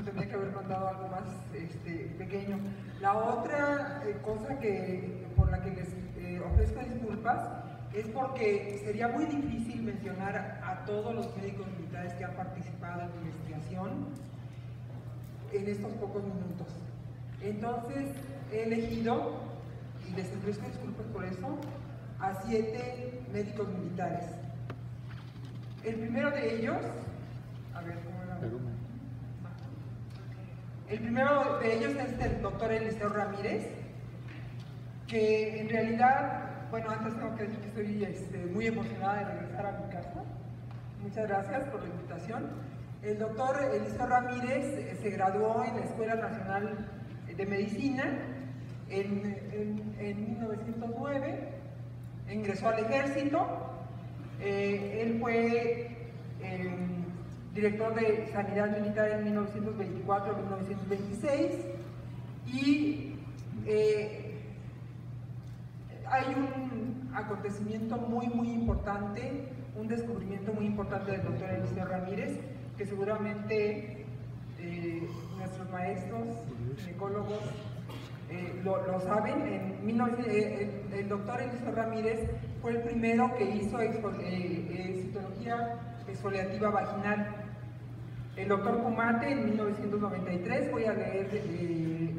tendría que haber mandado algo más pequeño. La otra cosa por la que les ofrezco disculpas es porque sería muy difícil mencionar a todos los médicos militares que han participado en la investigación en estos pocos minutos. Entonces he elegido, y les ofrezco disculpas por eso, a 7 médicos militares. El primero de ellos, a ver, ¿cómo era? El primero de ellos es el doctor Eliseo Ramírez, que en realidad, bueno, antes tengo que decir que estoy muy emocionada de regresar a mi casa. Muchas gracias por la invitación. El doctor Eliseo Ramírez se graduó en la Escuela Nacional de Medicina en 1909, ingresó al ejército, él fue director de Sanidad Militar en 1924 a 1926 y hay un acontecimiento muy importante, un descubrimiento muy importante del doctor Eliseo Ramírez, que seguramente nuestros maestros, ginecólogos, lo saben. El doctor Eliseo Ramírez fue el primero que hizo citología exfoliativa vaginal. El doctor Pumate en 1993, voy a leer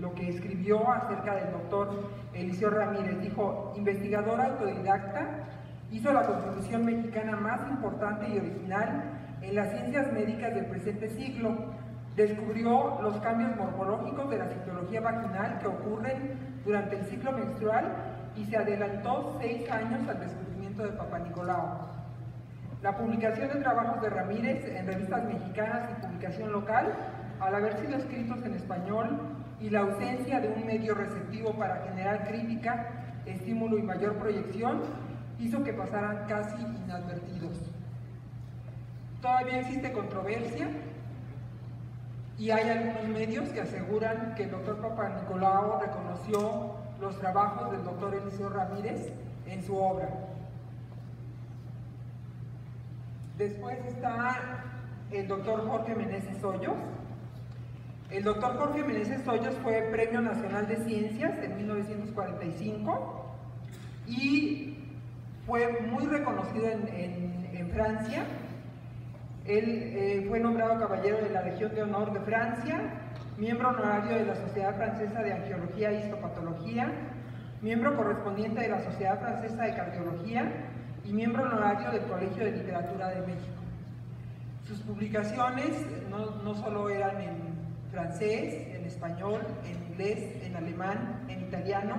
lo que escribió acerca del doctor Eliseo Ramírez. Dijo: investigador autodidacta, hizo la contribución mexicana más importante y original en las ciencias médicas del presente siglo. Descubrió los cambios morfológicos de la citología vaginal que ocurren durante el ciclo menstrual y se adelantó 6 años al descubrimiento de Papa Nicolau. La publicación de trabajos de Ramírez en revistas mexicanas y publicación local, al haber sido escritos en español, y la ausencia de un medio receptivo para generar crítica, estímulo y mayor proyección, hizo que pasaran casi inadvertidos. Todavía existe controversia y hay algunos medios que aseguran que el doctor Papa Nicolau reconoció los trabajos del doctor Eliseo Ramírez en su obra. Después está el doctor Jorge Meneses Hoyos. El doctor Jorge Meneses Hoyos fue Premio Nacional de Ciencias en 1945 y fue muy reconocido en Francia. Él fue nombrado Caballero de la Legión de Honor de Francia, miembro honorario de la Sociedad Francesa de Angiología e Histopatología, miembro correspondiente de la Sociedad Francesa de Cardiología y miembro honorario del Colegio de Literatura de México. Sus publicaciones no solo eran en francés, en español, en inglés, en alemán, en italiano,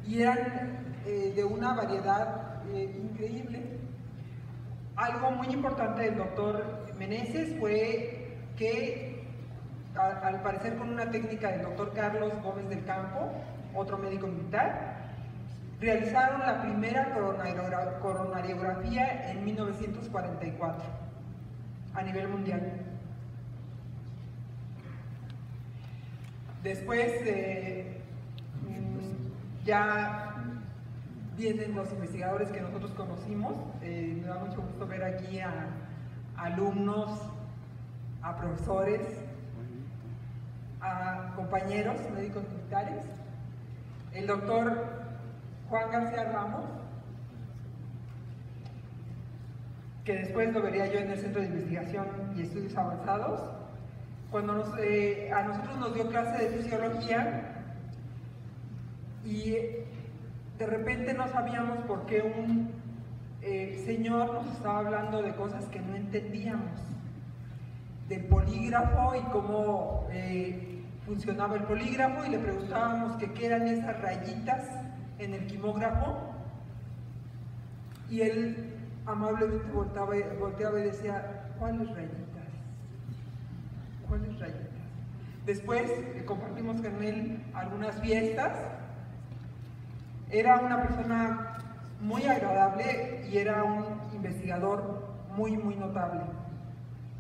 y eran de una variedad increíble. Algo muy importante del doctor Meneses fue que, al parecer con una técnica del doctor Carlos Gómez del Campo, otro médico militar, realizaron la primera coronariografía en 1944 a nivel mundial. Después ya vienen los investigadores que nosotros conocimos. Me da mucho gusto ver aquí a alumnos, a profesores, a compañeros médicos militares. El doctor Juan García Ramos, que después lo vería yo en el Centro de Investigación y Estudios Avanzados, cuando a nosotros nos dio clase de fisiología y de repente no sabíamos por qué un señor nos estaba hablando de cosas que no entendíamos, del polígrafo y cómo funcionaba el polígrafo, y le preguntábamos que qué eran esas rayitas en el quimógrafo, y él amablemente volteaba y decía: ¿cuáles rayitas? ¿Cuáles rayitas? Después compartimos con él algunas fiestas. Era una persona muy agradable y era un investigador muy notable.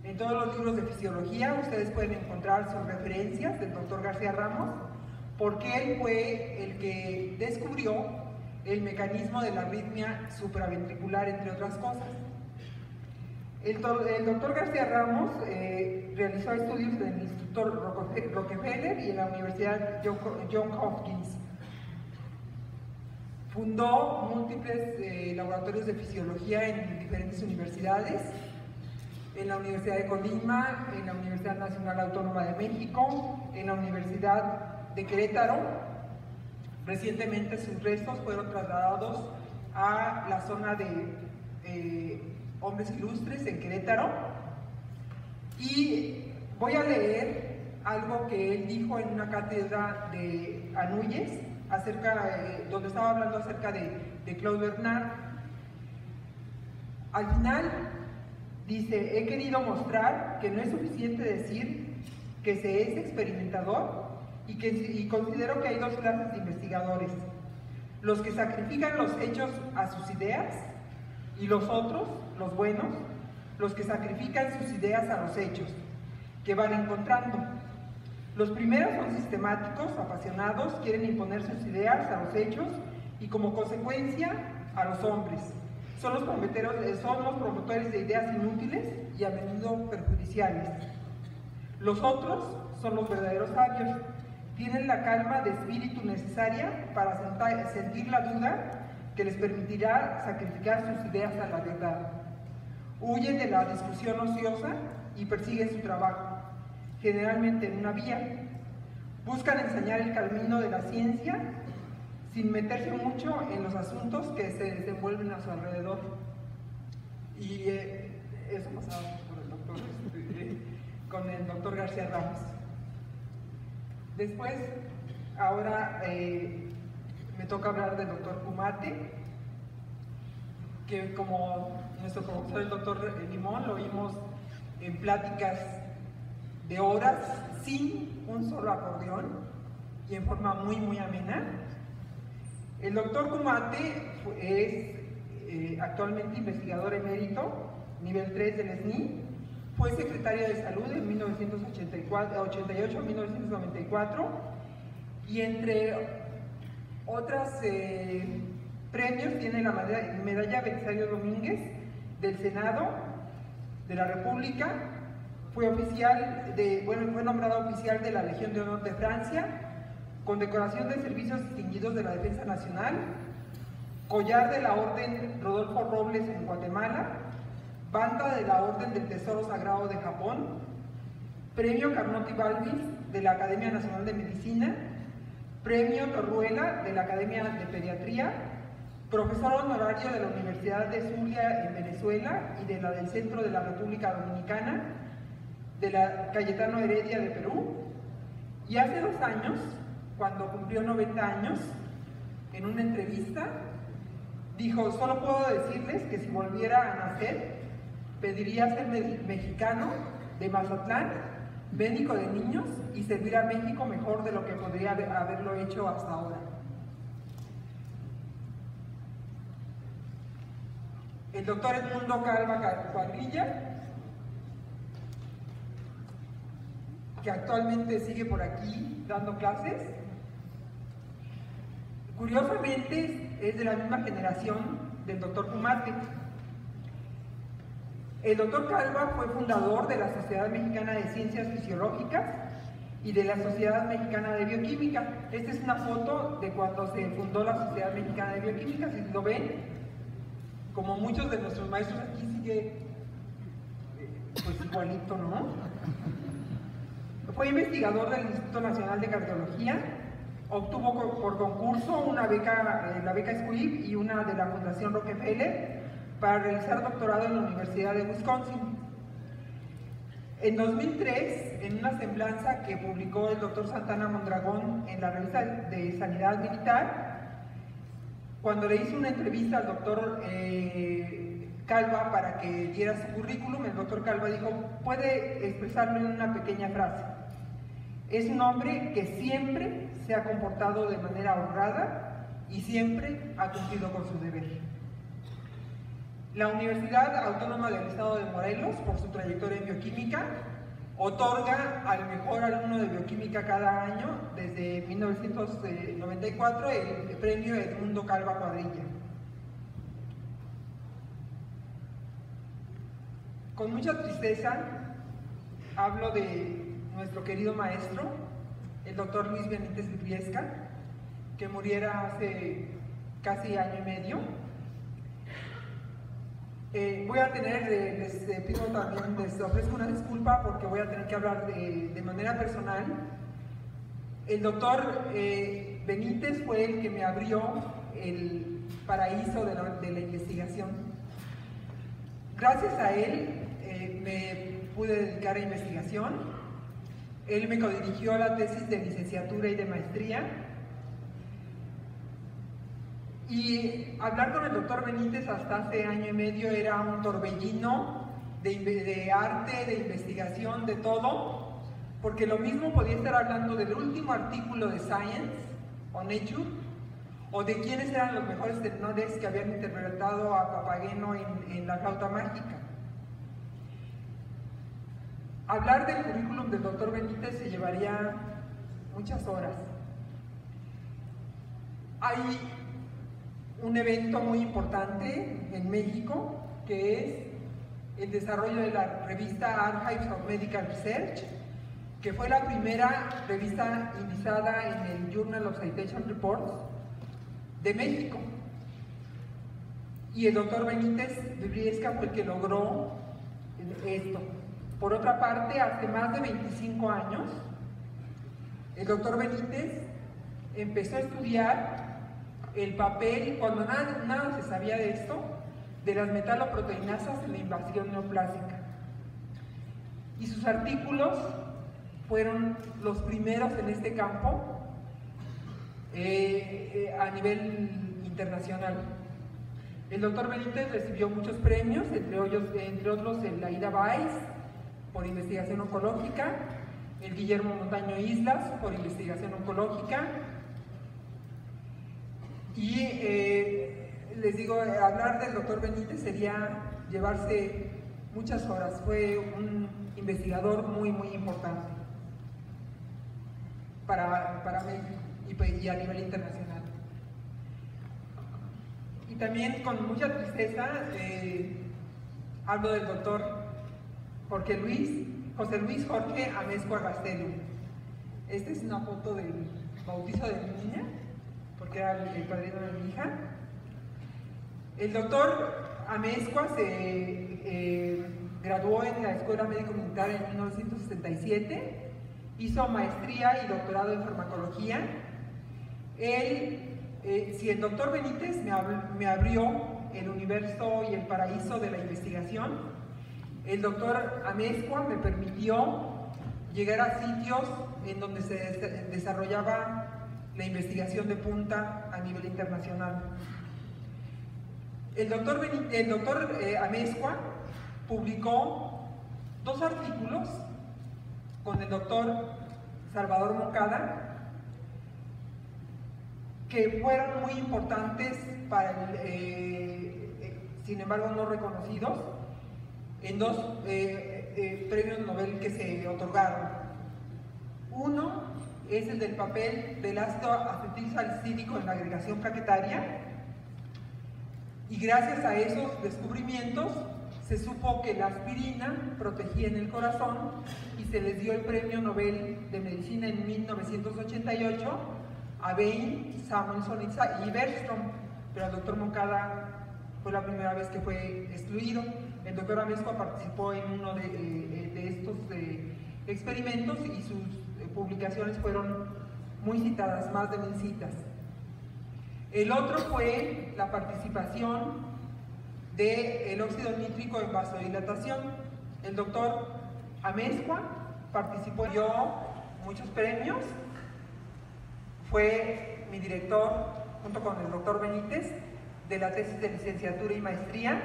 En todos los libros de fisiología ustedes pueden encontrar sus referencias del doctor García Ramos, porque él fue el que descubrió el mecanismo de la arritmia supraventricular, entre otras cosas. El doctor García Ramos realizó estudios en el Instituto Rockefeller y en la Universidad Johns Hopkins. Fundó múltiples laboratorios de fisiología en diferentes universidades, en la Universidad de Colima, en la Universidad Nacional Autónoma de México, en la Universidad de Querétaro. Recientemente sus restos fueron trasladados a la zona de Hombres Ilustres en Querétaro, y voy a leer algo que él dijo en una cátedra de Anuyes, donde estaba hablando acerca de Claude Bernard. Al final dice: he querido mostrar que no es suficiente decir que se es experimentador y considero que hay dos clases de investigadores: los que sacrifican los hechos a sus ideas, y los otros, los buenos, los que sacrifican sus ideas a los hechos que van encontrando. Los primeros son sistemáticos, apasionados, quieren imponer sus ideas a los hechos y como consecuencia a los hombres. Son los promotores de ideas inútiles y a menudo perjudiciales. Los otros son los verdaderos sabios. Tienen la calma de espíritu necesaria para sentir la duda que les permitirá sacrificar sus ideas a la verdad. Huyen de la discusión ociosa y persiguen su trabajo, generalmente en una vía. Buscan enseñar el camino de la ciencia sin meterse mucho en los asuntos que se desenvuelven a su alrededor. Y eso pasaba con el doctor García Ramos. Después, ahora me toca hablar del doctor Kumate, que como nuestro profesor el doctor Limón lo vimos en pláticas de horas sin un solo acordeón y en forma muy amena. El doctor Kumate es actualmente investigador emérito, nivel 3 del SNI. Fue secretario de Salud en 1988 a 1994, y entre otros premios tiene la medalla Belisario Domínguez del Senado de la República. Fue nombrado oficial de la Legión de Honor de Francia, condecoración de servicios distinguidos de la Defensa Nacional, collar de la Orden Rodolfo Robles en Guatemala, banda de la Orden del Tesoro Sagrado de Japón, premio Carnoti Balbis de la Academia Nacional de Medicina, premio Torruela de la Academia de Pediatría, profesor honorario de la Universidad de Zulia en Venezuela y de la del Centro de la República Dominicana, de la Cayetano Heredia de Perú. Y hace 2 años, cuando cumplió 90 años, en una entrevista, dijo: solo puedo decirles que si volviera a nacer, pediría ser mexicano de Mazatlán, médico de niños, y servir a México mejor de lo que podría haberlo hecho hasta ahora. El doctor Edmundo Calva Cuadrilla, que actualmente sigue por aquí dando clases. Curiosamente es de la misma generación del doctor Kumate. El doctor Calva fue fundador de la Sociedad Mexicana de Ciencias Fisiológicas y de la Sociedad Mexicana de Bioquímica. Esta es una foto de cuando se fundó la Sociedad Mexicana de Bioquímica. Si lo ven, como muchos de nuestros maestros aquí, sigue pues igualito, ¿no? Fue investigador del Instituto Nacional de Cardiología, obtuvo por concurso una beca, la beca SCUIP y una de la Fundación Rockefeller para realizar doctorado en la Universidad de Wisconsin. En 2003, en una semblanza que publicó el doctor Santana Mondragón en la revista de Sanidad Militar, cuando le hizo una entrevista al doctor Calva para que diera su currículum, el doctor Calva dijo: puede expresarlo en una pequeña frase. Es un hombre que siempre se ha comportado de manera honrada y siempre ha cumplido con su deber. La Universidad Autónoma del Estado de Morelos, por su trayectoria en bioquímica, otorga al mejor alumno de bioquímica cada año, desde 1994, el premio Edmundo Calva Cuadrilla. Con mucha tristeza hablo de nuestro querido maestro, el doctor Luis Benítez Briviesca, que muriera hace casi año y medio. Voy a tener, les pido también, les ofrezco una disculpa porque voy a tener que hablar de manera personal. El doctor Benítez fue el que me abrió el paraíso de la investigación. Gracias a él me pude dedicar a investigación. Él me codirigió la tesis de licenciatura y de maestría. Y hablar con el doctor Benítez hasta hace año y medio era un torbellino de arte, de investigación, de todo, porque lo mismo podía estar hablando del último artículo de Science o Nature, o de quiénes eran los mejores tenores que habían interpretado a Papageno en La flauta mágica. Hablar del currículum del doctor Benítez se llevaría muchas horas. Hay un evento muy importante en México, que es el desarrollo de la revista Archives of Medical Research, que fue la primera revista indizada en el Journal of Citation Reports de México. Y el doctor Benítez Briviesca fue el que logró esto. Por otra parte, hace más de 25 años, el doctor Benítez empezó a estudiar el papel, cuando nada se sabía de esto, de las metaloproteinasas en la invasión neoplásica. Y sus artículos fueron los primeros en este campo a nivel internacional. El doctor Benítez recibió muchos premios, entre otros el Aida Weiss por investigación oncológica, el Guillermo Montaño Islas por investigación oncológica. Y les digo, hablar del doctor Benítez sería llevarse muchas horas. Fue un investigador muy, muy importante para México y a nivel internacional. Y también con mucha tristeza hablo del doctor José Luis Jorge Amezcua Gastelum. Esta es una foto del bautizo de mi niña, porque era el padrino de mi hija. El doctor Amezcua se graduó en la Escuela Médico Militar en 1977, hizo maestría y doctorado en farmacología. Si el doctor Benítez me abrió el universo y el paraíso de la investigación, el doctor Amezcua me permitió llegar a sitios en donde se desarrollaba la investigación de punta a nivel internacional. El doctor Amezcua publicó 2 artículos con el doctor Salvador Moncada que fueron muy importantes para sin embargo no reconocidos, en 2 premios Nobel que se otorgaron. Uno es el del papel del ácido acetilsalicílico en la agregación plaquetaria, y gracias a esos descubrimientos se supo que la aspirina protegía en el corazón y se les dio el premio Nobel de Medicina en 1988 a Bain, Samuelson y Bergstrom, pero el doctor Moncada fue la primera vez que fue excluido. El doctor Amezcua participó en uno de estos experimentos y sus publicaciones fueron muy citadas, más de 1000 citas. El otro fue la participación del óxido nítrico en vasodilatación. El doctor Amezcua participó, dio muchos premios, fue mi director, junto con el doctor Benítez, de la tesis de licenciatura y maestría,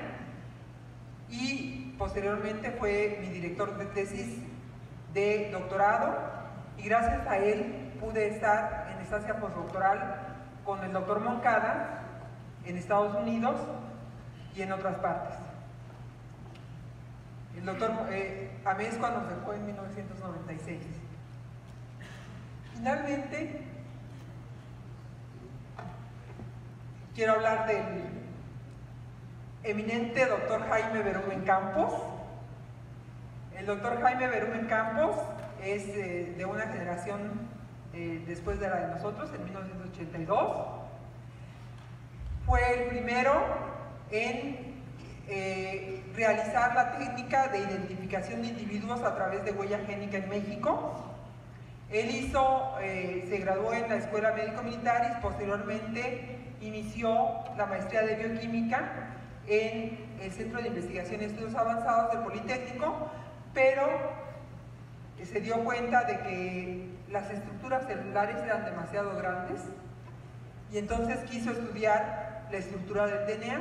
y posteriormente fue mi director de tesis de doctorado, y gracias a él pude estar en estancia postdoctoral con el doctor Moncada en Estados Unidos y en otras partes. El doctor Amezcua nos dejó en 1996. Finalmente, quiero hablar del eminente doctor Jaime Berumen Campos, El doctor Jaime Berumen Campos es de una generación después de la de nosotros, en 1982. Fue el primero en realizar la técnica de identificación de individuos a través de huella génica en México. Él se graduó en la Escuela Médico Militar y posteriormente inició la maestría de bioquímica en el Centro de Investigación y Estudios Avanzados del Politécnico, pero se dio cuenta de que las estructuras celulares eran demasiado grandes y entonces quiso estudiar la estructura del DNA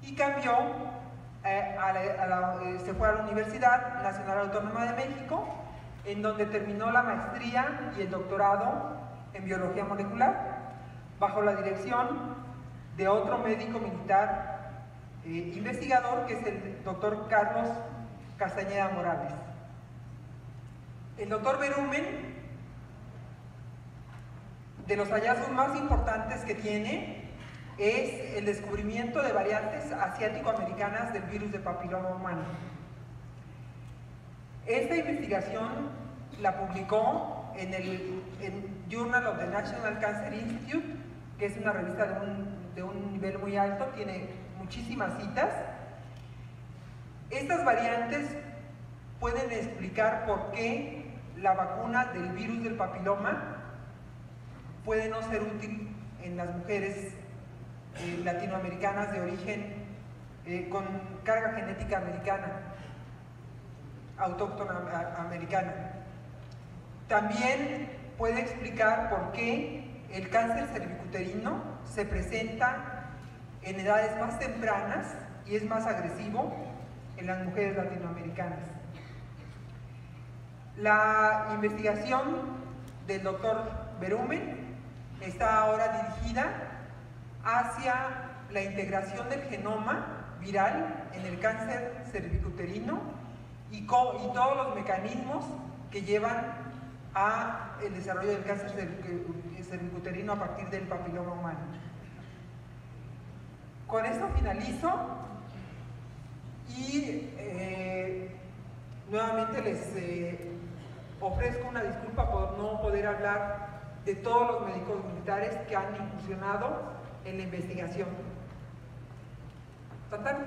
y cambió, se fue a la Universidad Nacional Autónoma de México, en donde terminó la maestría y el doctorado en biología molecular, bajo la dirección de otro médico militar investigador, que es el doctor Carlos Castañeda Morales. El doctor Berumen, de los hallazgos más importantes que tiene, es el descubrimiento de variantes asiático-americanas del virus de papiloma humano. Esta investigación la publicó en el Journal of the National Cancer Institute, que es una revista de un nivel muy alto, tiene muchísimas citas. Estas variantes pueden explicar por qué la vacuna del virus del papiloma puede no ser útil en las mujeres latinoamericanas de origen con carga genética americana, autóctona americana. También puede explicar por qué el cáncer cervicuterino se presenta en edades más tempranas y es más agresivo en las mujeres latinoamericanas. La investigación del doctor Berumen está ahora dirigida hacia la integración del genoma viral en el cáncer cervicuterino y todos los mecanismos que llevan a el desarrollo del cáncer cervicuterino a partir del papiloma humano. Con esto finalizo y nuevamente les ofrezco una disculpa por no poder hablar de todos los médicos militares que han incursionado en la investigación. ¿Tantán?